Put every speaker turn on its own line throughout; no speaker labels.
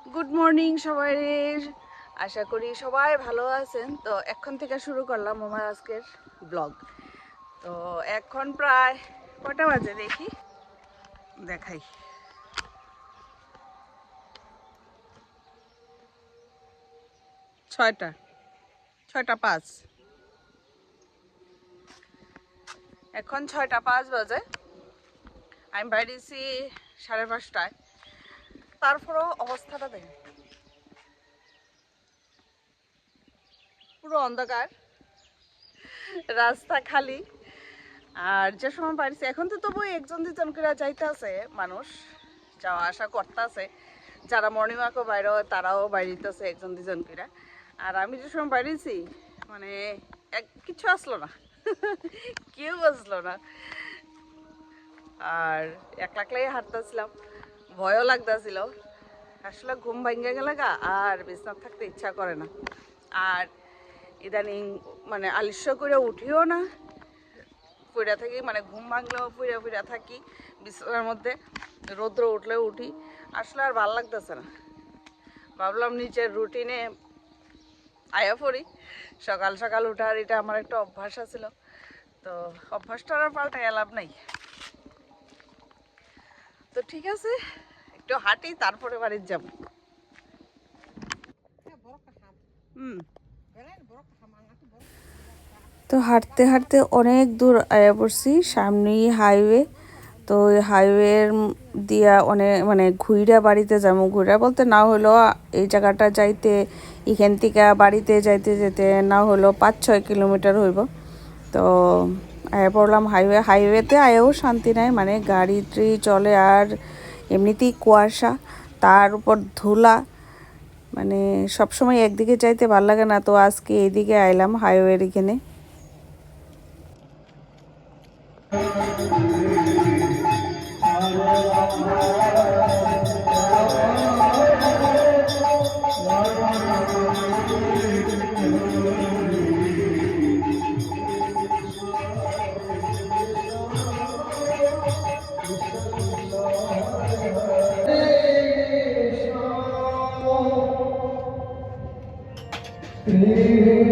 Good morning সবাই, আশা করি সবাই ভালো আছেন। তো এখন থেকে শুরু করলাম আমার আজকের ব্লগ। তো এখন প্রায় কটা বাজে দেখি, দেখাই। 6টা 5। এখন 6টা 5 বাজে। আমি বাইরেছি 5:30টায়। তারপরও অবস্থাটা দেখি, পুরো অন্ধকার, রাস্তা খালি। আর যে সময় বাড়িছে এখন তো তবু একজন দুজন করে যাইতে আছে, মানুষ যাওয়া আসা করতে আছে। যারা মর্নিং ওয়াকও বাইরে তারাও বাইরেতেছে একজন দুজন করে। আর আমি যে সময় বাইরেছি মানে কিছু আসলো না, কেউ আসলো না। আর একলাই হাঁটতেছিলাম, ভয়ও লাগতেছিল। আসলে ঘুম ভাঙ্গে গেলে গা আর বিছনাথ থাকতে ইচ্ছা করে না। আর ইদানিং মানে আলস্য করে উঠিও না, পইড়া থাকি, মানে ঘুম ভাঙলেও পইড়া থাকি বিছানার মধ্যে। রৌদ্র উঠলেও উঠি, আসলে আর ভাল লাগতেছে না। ভাবলাম নিচের রুটিনে আয়া পড়ি। সকাল সকাল উঠার এটা আমার একটা অভ্যাস আছিল, তো অভ্যাসটা আর পাল্টাই লাভ নাই। তো ঠিক আছে, একটু হাঁটি, তারপরে বাড়ির যাব। তো হাঁটতে হাঁটতে অনেক দূর আয়া পড়ছি, সামনেই হাইওয়ে। তো ওই হাইওয়ের দিয়া অনেক মানে ঘুইরা বাড়িতে যাবো। ঘুইরা বলতে না হলো এই জায়গাটা যাইতে, এখান থেকে বাড়িতে যাইতে যেতে না হলো 5-6 কিলোমিটার হইব। তো আয়া পড়লাম হাইওয়েতে। আয়াও শান্তি নাই, মানে গাড়ি চলে আর এমনিতেই কুয়াশা, তার উপর ধুলা, মানে সবসময় একদিকে যাইতে ভাল লাগে না। তো আজকে এইদিকে আইলাম হাইওয়ের এখানে।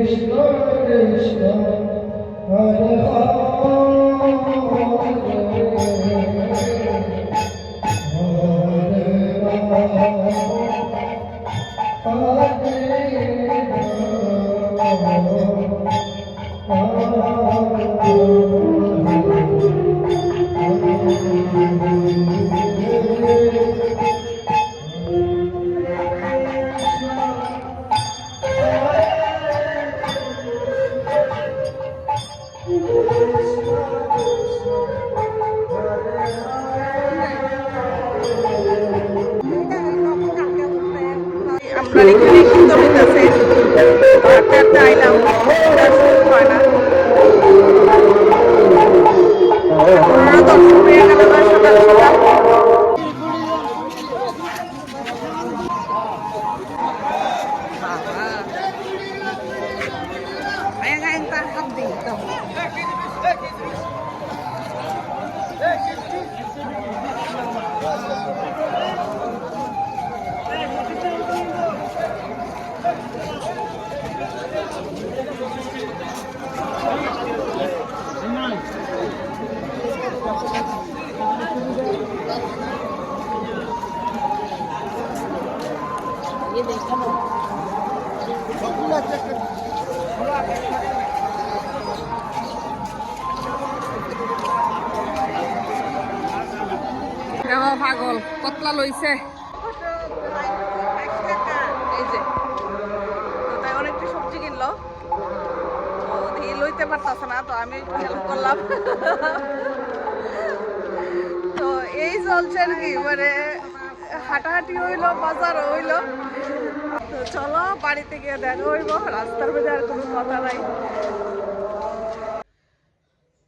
Krishna Krishna Hare
আমরা এখানে সুন্দর হইতেছে, হাঁটতে হাঁটতে আইলাম, শুরু হয় না। 10 হয়ে গেল সকাল সকাল। পাগল কতলা লইছে এই যে। তো তাই অনেকটা সবজি কিনলো, তো দিয়ে লইতে পারতাছে না, তো আমি একটু হেল্প করলাম। তো এই চলছে আর কি, মানে হাঁটাহাঁটি হইলো, বাজার হইলো। তো চলো বাড়িতে গিয়ে দেখা হইব, রাস্তার মধ্যে আর কোনো কথা নাই।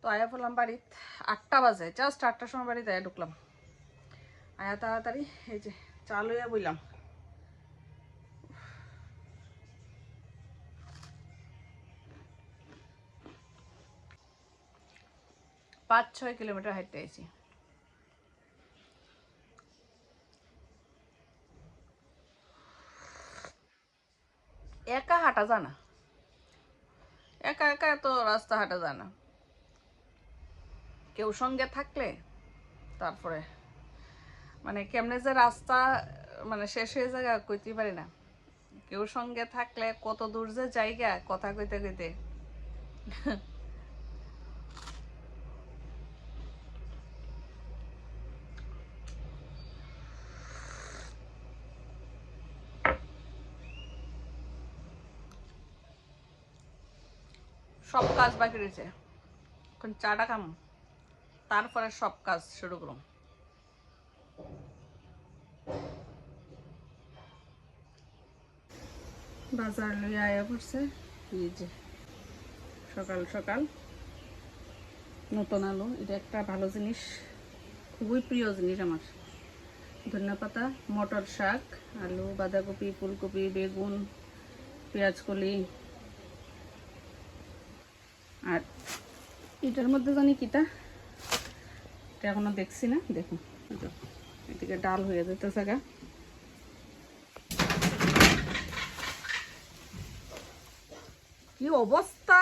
তো আয়া পড়লাম বাড়িতে, 8টা বাজে, জাস্ট 8টার সময় বাড়িতে আয়া ঢুকলাম। আয়া তাড়াতাড়ি এই যে চা লইয়া বইলাম। পাঁচ 6 কিলোমিটার হাঁটতে আইছি। একা হাঁটা যায় না, একা একা এত রাস্তা হাঁটা যায় না, কেউ সঙ্গে থাকলে তারপরে মানে কেমনে যে রাস্তা মানে শেষ হয়ে যায় কইতে পারি না। কেউ সঙ্গে থাকলে কত দূর যে জায়গা কথা কইতে কইতে। সব কাজ বাকি রয়েছে, এখন চাটা খাম, তারপরে সব কাজ শুরু করুন। বাজার লইয়া আয়া পড়ছে, এই যে সকাল সকাল নতুন আলু, এটা একটা ভালো জিনিস, খুবই প্রিয় জিনিস আমার। ধনেপাতা, মটর শাক, আলু, বাঁধাকপি, ফুলকপি, বেগুন, পেঁয়াজকলি, আর এটার মধ্যে জানি কিটা, এটা এখনো দেখছি না। দেখুন এদিকে ডাল হয়ে যেতেছে গা। কি অবস্থা!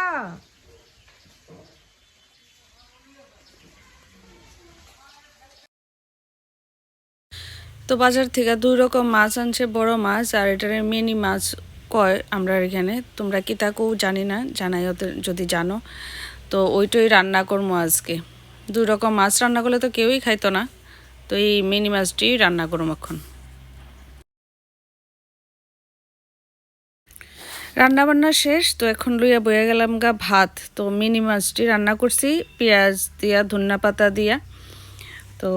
তো বাজার থেকে 2 রকম মাছ আনছে, বড় মাছ আর এটার মিনি মাছ কয় আমরা এখানে, তোমরা কি তাকেও জানি না, জানাই যদি জানো। তো ওইটাই রান্না করবো আজকে। 2 রকম মাছ রান্না করলে তো কেউই খাইতো না, তো এই মিনি মাছটি রান্না করবো এখন। রান্না বান্না শেষ, তো এখন লইয়া বয়ে গেলাম গা ভাত। তো মিনি মাছটি রান্না করছি পেঁয়াজ দিয়া, ধনিয়া পাতা দিয়া, তো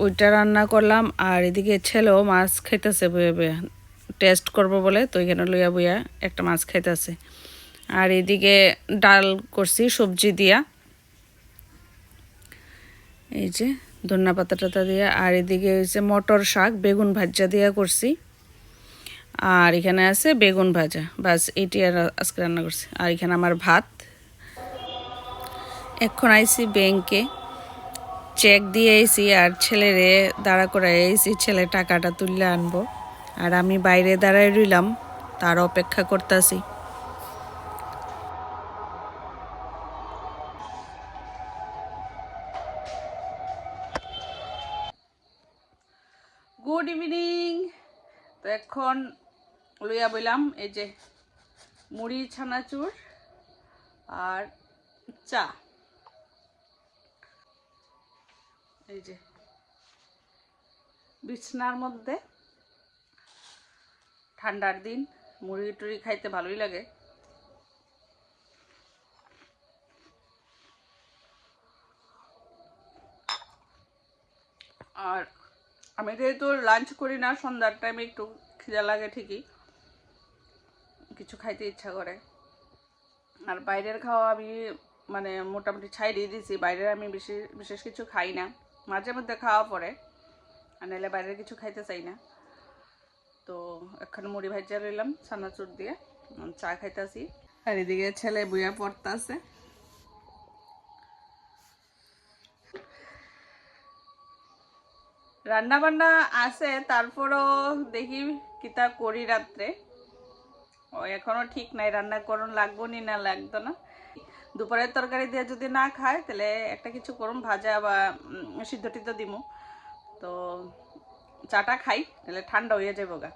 ওইটা রান্না করলাম। আর এদিকে ছেলেও মাছ খাইতেছে বয়ে বয়ে, টেস্ট করব বলে, তো এখানে লইয়া বইয়া একটা মাছ খাইতেছে। আর এদিকে ডাল করছি সবজি দিয়া, এই যে ধনিয়া পাতা টাতা দিয়া। আর এদিকে হচ্ছে মটর শাক বেগুন ভাজা দিয়া করছি, আর এখানে আছে বেগুন ভাজা, বাস এটি আর আজকে রান্না করছি। আর এখানে আমার ভাত। এখন আইছি ব্যাংকে, চেক দিয়ে আইছি আর ছেলেরে দাঁড়া করে আইছি, ছেলে টাকাটা তুললে আনবো। আর আমি বাইরে দাঁড়ায় রইলাম, তার অপেক্ষা করতেছি। Good evening. তো এখন লইয়া বইলাম এই যে মুড়ি ছানাচুর আর চা, এই যে বিছনার মধ্যে, ঠান্ডার দিন মুড়ি টুড়ি খাইতে ভালোই লাগে। আর আমি যেহেতু লাঞ্চ করি না, সন্ধ্যার টাইমে একটু খিদা লাগে ঠিকই, কিছু খাইতে ইচ্ছা করে। আর বাইরের খাওয়া আমি মানে মোটামুটি ছাইড়িয়ে দিয়েছি, বাইরের আমি বিশেষ কিছু খাই না, মাঝে মধ্যে খাওয়া পড়ে, আর নাহলে বাইরের কিছু খাইতে চাই না। তো এখন মুড়ি ভাজা রইলাম ছানাচুর দিয়ে, চা খাইতেছি। আর এদিকে ছেলে বইয়া পড়তেছে। রান্না বান্না আছে, তারপরও দেখি কিতা করি রাত্রে, ও এখনো ঠিক নাই রান্না করুন লাগবো নি না লাগতো না। দুপুরের তরকারি দিয়ে যদি না খায় তাহলে একটা কিছু করুন, ভাজা বা সিদ্ধ টিদ্ধ দিমু। তো চাটা খাই, তাহলে ঠান্ডা হয়ে যাবো গা।